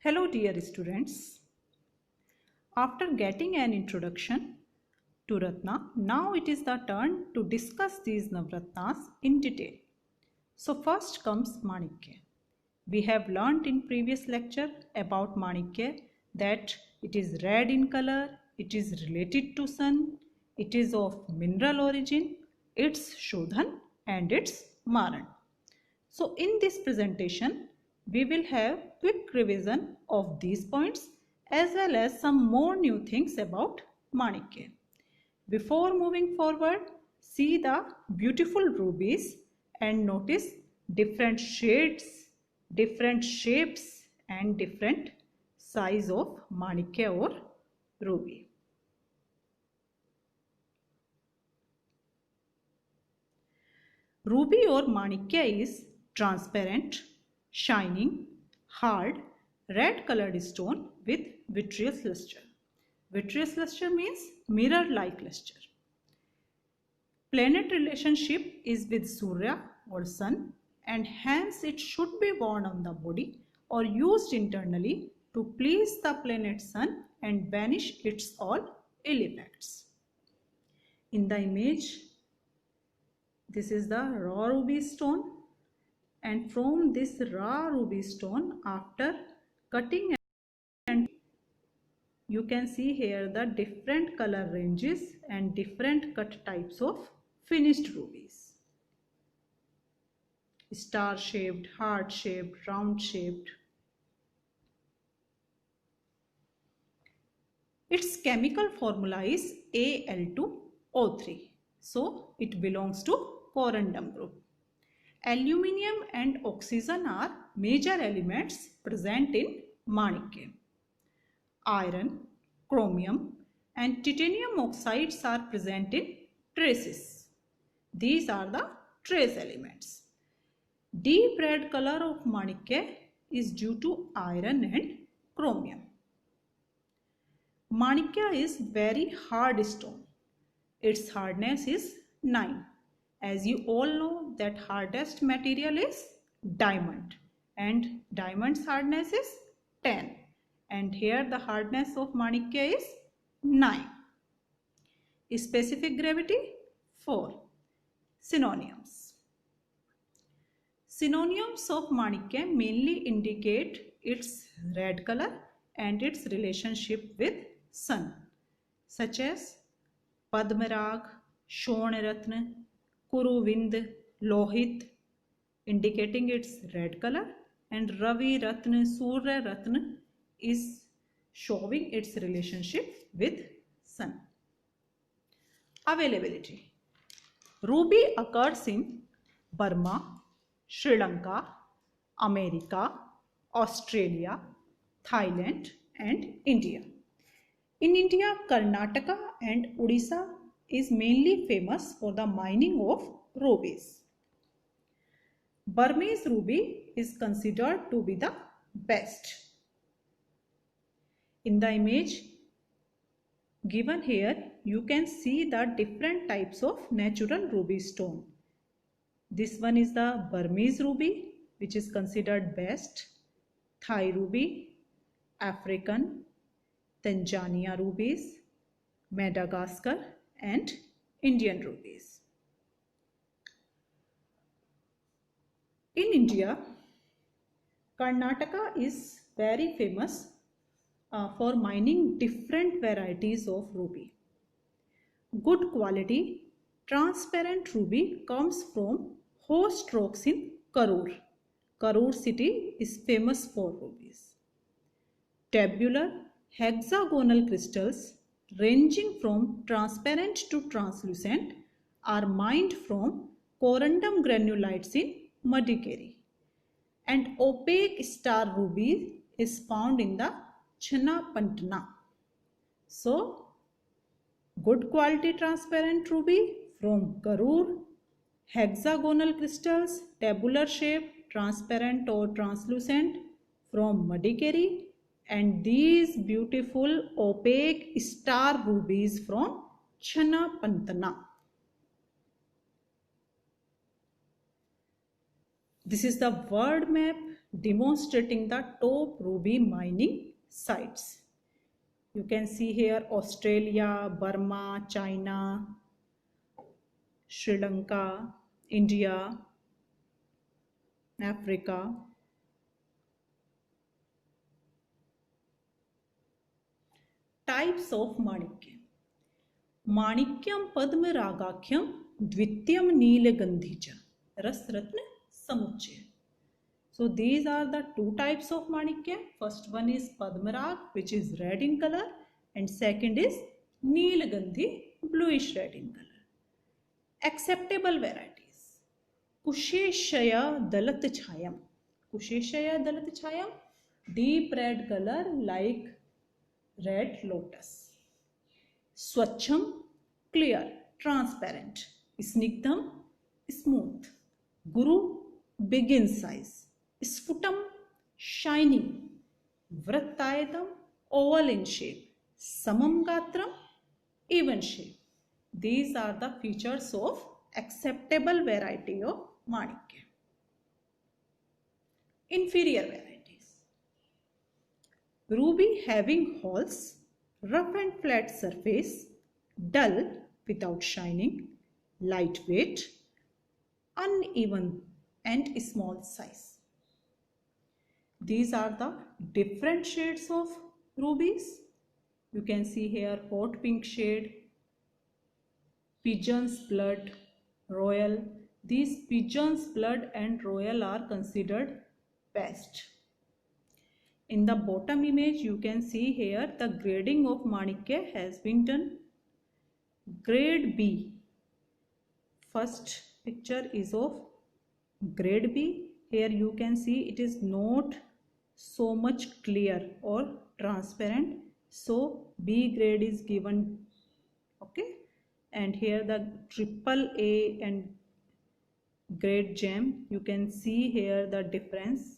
Hello dear students. After getting an introduction to Ratna, now it is the turn to discuss these Navratnas in detail. So first comes Manikya. We have learnt in previous lecture about Manikya that it is red in color, it is related to sun, it is of mineral origin, its Shodhan and its Maran. So in this presentation, we will have quick revision of these points as well as some more new things about Manikya. Before moving forward, see the beautiful rubies and notice different shades, different shapes and different size of Manikya or ruby. Ruby or Manikya is transparent, shining, hard, red colored stone with vitreous luster. Vitreous luster means mirror-like luster. Planet relationship is with Surya or Sun, and hence it should be worn on the body or used internally to please the planet Sun and banish its all ill effects. In the image, this is the raw ruby stone, and from this raw ruby stone, after cutting and you can see here the different color ranges and different cut types of finished rubies. Star shaped, heart shaped, round shaped. Its chemical formula is Al2O3. So it belongs to corundum group. Aluminium and oxygen are major elements present in Manikya. Iron, chromium and titanium oxides are present in traces. These are the trace elements. Deep red color of Manikya is due to iron and chromium. Manikya is very hard stone. Its hardness is 9. As you all know that hardest material is diamond and diamond's hardness is 10. And here the hardness of Manikya is 9. Specific gravity 4. Synonyms. Synonyms of Manikya mainly indicate its red color and its relationship with sun, such as Padmarag, Shonratna, Kuruvind, Lohit, indicating its red color, and Ravi Ratna, Surya Ratna is showing its relationship with sun. Availability. Ruby occurs in Burma, Sri Lanka, America, Australia, Thailand and India. In India, Karnataka and Odisha is mainly famous for the mining of rubies. Burmese ruby is considered to be the best. In the image given here, you can see the different types of natural ruby stone. This one is the Burmese ruby, which is considered best, Thai ruby, African, Tanzania rubies, Madagascar and Indian rubies. In India, Karnataka is very famous for mining different varieties of ruby. Good quality transparent ruby comes from host rocks in Karur. Karur city is famous for rubies. Tabular hexagonal crystals ranging from transparent to translucent are mined from corundum granulites in Madikeri, and opaque star ruby is found in the Channapantana. So, good quality transparent ruby from Karur, hexagonal crystals, tabular shape, transparent or translucent from Madikeri, and these beautiful opaque star rubies from Channapantana. This is the word map demonstrating the top ruby mining sites. You can see here Australia, Burma, China, Sri Lanka, India, Africa. Types of Manikya. Manikyam Padma Ragakyam Dvityam Neelagandhicha Rasratna Samuchaya. So these are the two types of Manikya. First one is Padmarag, which is red in color, and second is Neelagandhi, bluish red in color. Acceptable varieties. Kusheshaya Dalat Chayam. Kusheshaya Dalat Chayam, deep red color like red lotus. Swachham, clear, transparent. Snigdham, smooth. Guru, big in size. Sphutam, shining. Vrattayatam, oval in shape. Samam gatram, even shape. These are the features of acceptable variety of Manikya. Inferior varieties. Ruby having holes, rough and flat surface, dull without shining, lightweight, uneven and small size. These are the different shades of rubies. You can see here hot pink shade, pigeon's blood, royal. These pigeon's blood and royal are considered best. In the bottom image, you can see here the grading of Manikya has been done. Grade B. First picture is of grade B. Here you can see it is not so much clear or transparent. So B grade is given. Okay. And here the AAA and grade gem. You can see here the difference.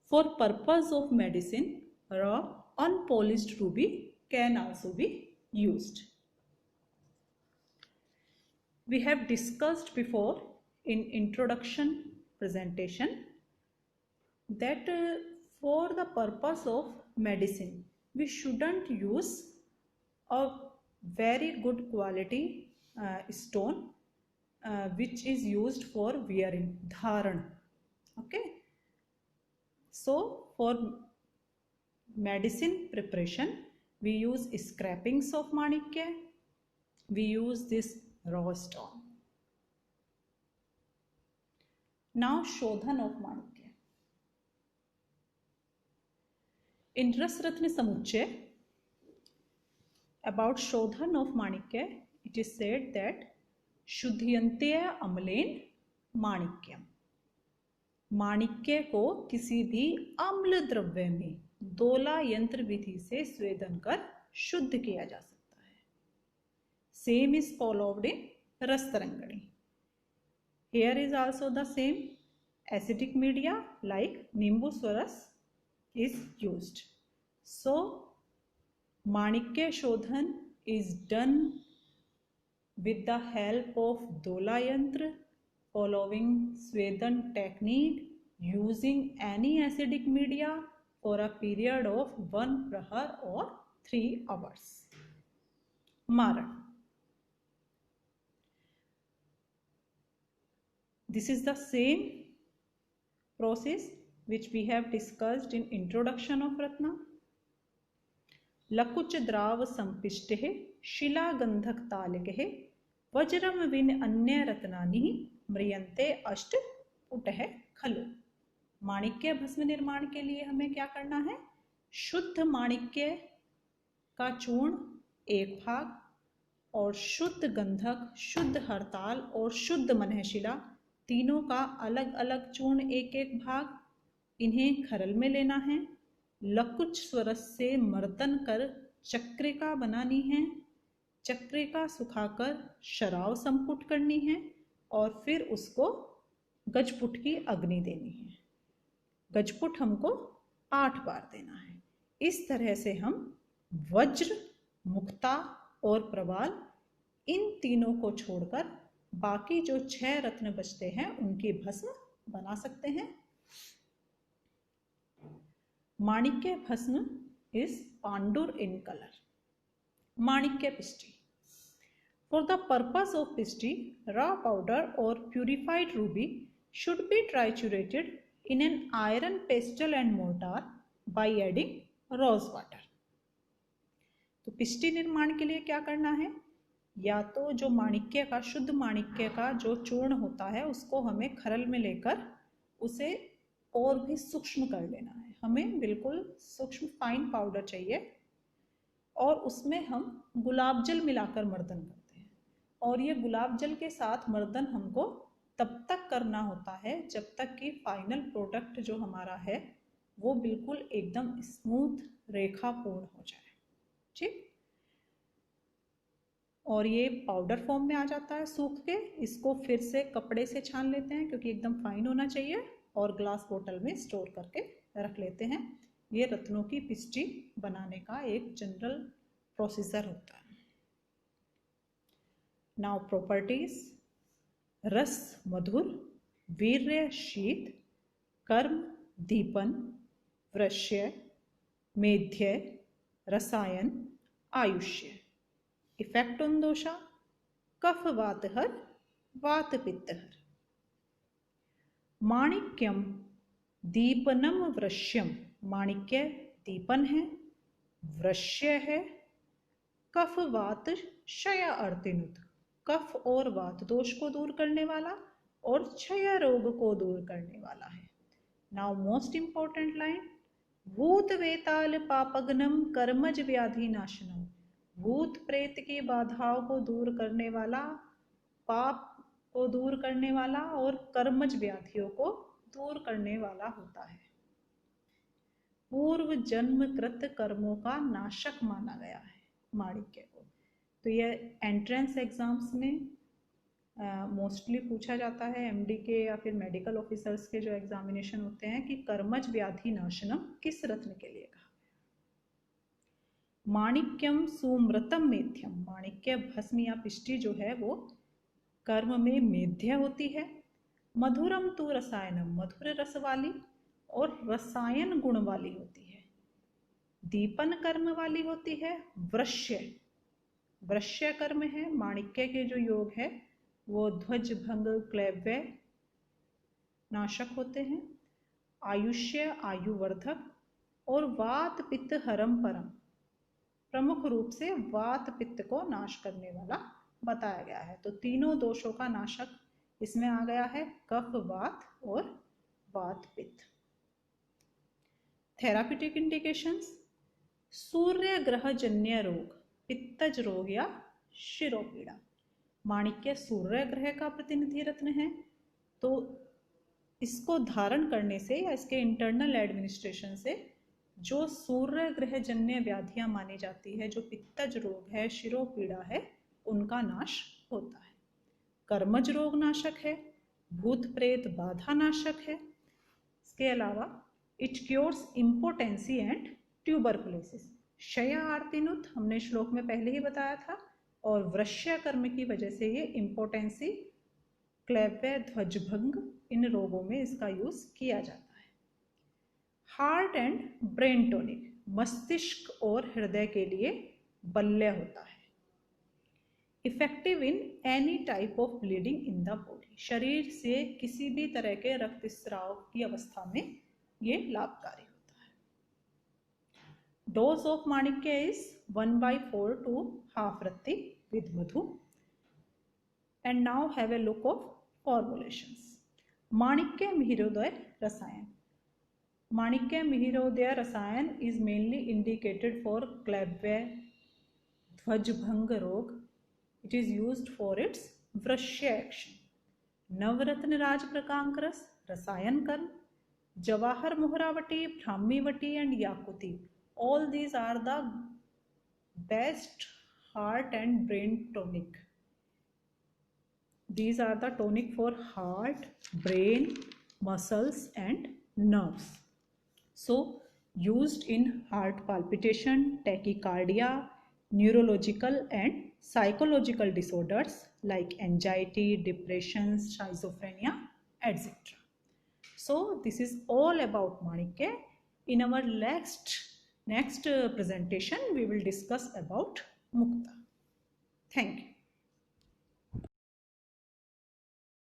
For purpose of medicine, raw unpolished ruby can also be used. We have discussed before in introduction presentation that for the purpose of medicine, we shouldn't use a very good quality stone which is used for wearing, dharan. Okay. So for medicine preparation, we use scrapings of Manikya. We use this raw stone. Now Shodhan of Manikya. In Rasratna Samuchaya, about Shodhan of Manikya, it is said that Shuddhyantya Amlen Manikyam. माणिक्य को किसी भी अम्ल द्रव्य में दोला यंत्र विधि से स्वेदन कर शुद्ध किया जा सकता है. Same is followed in Rastarangani. Here is also the same. Acidic media like Nimbu Swaras is used. So Manikya Shodhan is done with the help of dola yantra, following Swedan technique, using any acidic media for a period of 1 prahar or 3 hours. Maran. This is the same process which we have discussed in introduction of Ratna. लकुच द्राव संपिष्टे शिला गंधक तालिके Vajram win अन्य रत्नानि म्रियंते अष्ट पुटः खलु. माणिक्य भस्म निर्माण के लिए हमें क्या करना है? शुद्ध माणिक्य का चूर्ण एक भाग और शुद्ध गंधक, शुद्ध हरताल और शुद्ध मनहशिला तीनों का अलग अलग चूर्ण एक एक भाग, इन्हें खरल में लेना है. लकुच स्वरस से मर्दन कर चक्रिका बनानी है. चक्रिका सुखाकर शराव संपुट करनी है और फिर उसको गजपुट की अग्नि देनी है. गजपुट हमको 8 बार देना है. इस तरह से हम वज्र, मुक्ता और प्रवाल इन तीनों को छोड़कर बाकी जो 6 रत्न बचते हैं उनकी भस्म बना सकते हैं। माणिक्य भस्म इज पांडुर इन कलर। माणिक्य पिष्टी। For the purpose of pishti, raw powder or purified ruby should be triturated in an iron pestle and mortar by adding rose water. तो पिष्टी निर्माण के लिए क्या करना है, या तो जो माणिक्य का, शुद्ध माणिक्य का जो चूर्ण होता है उसको हमें खरल में लेकर उसे और भी सूक्ष्म कर लेना है। हमें बिल्कुल सूक्ष्म फाइन पाउडर चाहिए और उसमें हम गुलाब जल मिलाकर मर्दन करते हैं। और ये गुलाब जल के साथ मर्दन हमको तब तक करना होता है जब तक कि फाइनल प्रोडक्ट जो हमारा है वो बिल्कुल एकदम स्मूथ रेखापूर्ण हो जाए। ठीक, और ये पाउडर फॉर्म में आ जाता है सूख के। इसको फिर से कपड़े से छान लेते हैं क्योंकि एकदम फाइन होना चाहिए, और ग्लास बोतल में स्टोर करके रख लेते हैं। ये रत्नों की पिष्टी बनाने का एक जनरल प्रोसीजर होता है। Now properties. रस मधुर, वीर्य शीत, कर्म दीपन, वृश्य, मेध्य, रसायन, आयुष्य। इफेक्ट ऑन दोषा, कफ वातहर, वात पित्तहर। माणिक्यम दीपनम वृश्यम। माणिक्य दीपन है, वृश्य है, कफ वात क्षय अर्तिनुत। कफ और वात दोष को दूर करने वाला और क्षय रोग को दूर करने वाला है। नाउ मोस्ट इंपॉर्टेंट लाइन, भूत वेताल पापग्नम कर्मज व्याधि नाशनम। भूत प्रेत की बाधाओं को दूर करने वाला, पाप को दूर करने वाला और कर्मज व्याधियों को दूर करने वाला होता है। पूर्व जन्म कृत कर्मों का नाशक माना गया है माणिक्य को। तो यह एंट्रेंस एग्जाम्स में मोस्टली पूछा जाता है, एमडी के या फिर मेडिकल ऑफिसर्स के जो एग्जामिनेशन होते हैं, कि कर्मज व्याधि नाशनम किस रत्न के लिए कहा। माणिक्यम सुमृतम मेध्यम। माणिक्य भस्म या पिष्टी जो है वो कर्म में मेध्य होती है। मधुरम तु रसायनम, मधुर रस वाली और रसायन गुण वाली होती है। दीपन कर्म वाली होती है। वृश्य, वृश्य कर्म है। माणिक्य के जो योग है वो ध्वज भंग क्लैव्य नाशक होते हैं। आयुष्य, आयुवर्धक, और वात पित्त हरम परम, प्रमुख रूप से वात पित्त को नाश करने वाला बताया गया है। तो तीनों दोषों का नाशक इसमें आ गया है, कफ वात और वात पित्त। थेराप्यूटिक इंडिकेशंस, सूर्य ग्रह जन्य रोग, पित्तज रोग या शिरोपीड़ा। माणिक्य सूर्य ग्रह का प्रतिनिधि रत्न है, तो इसको धारण करने से या इसके इंटरनल एडमिनिस्ट्रेशन से जो सूर्य ग्रह जन्य व्याधियां मानी जाती है, जो पित्तज रोग है, शिरोपीड़ा है, उनका नाश होता है। कर्मज रोग नाशक है, भूत प्रेत बाधा नाशक है। इसके अलावा it cures impotency and tuberculosis. क्षय आर्तिनुत हमने श्लोक में पहले ही बताया था, और वृश्य कर्म की वजह से ये इम्पोटेंसी, क्लैव्य, ध्वजभंग, इन रोगों में इसका यूज किया जाता है। हार्ट एंड ब्रेन टॉनिक, मस्तिष्क और हृदय के लिए बल्य होता है। Effective in any type of bleeding in the body, शरीर से किसी भी तरह के रक्तस्राव की अवस्था में ये लाभकारी होता है। Dose of Manikya is 1/4 to half रत्ती with madhu. And now have a look of formulations. Manikya Mihirodaya Rasayan. Manikya Mihirodaya Rasayan is mainly indicated for Klabya Dhvajbhang Rog. It is used for its Vrashya action. Navratna Raj Prakankaras, Rasayan Karm, Jawahar Muhravati, Brahmivati and Yakuti. All these are the best heart and brain tonic. These are the tonic for heart, brain, muscles and nerves. So used in heart palpitation, tachycardia, neurological and psychological disorders like anxiety, depression, schizophrenia, etc. So this is all about Manikya. In our next presentation, we will discuss about Mukta. Thank you.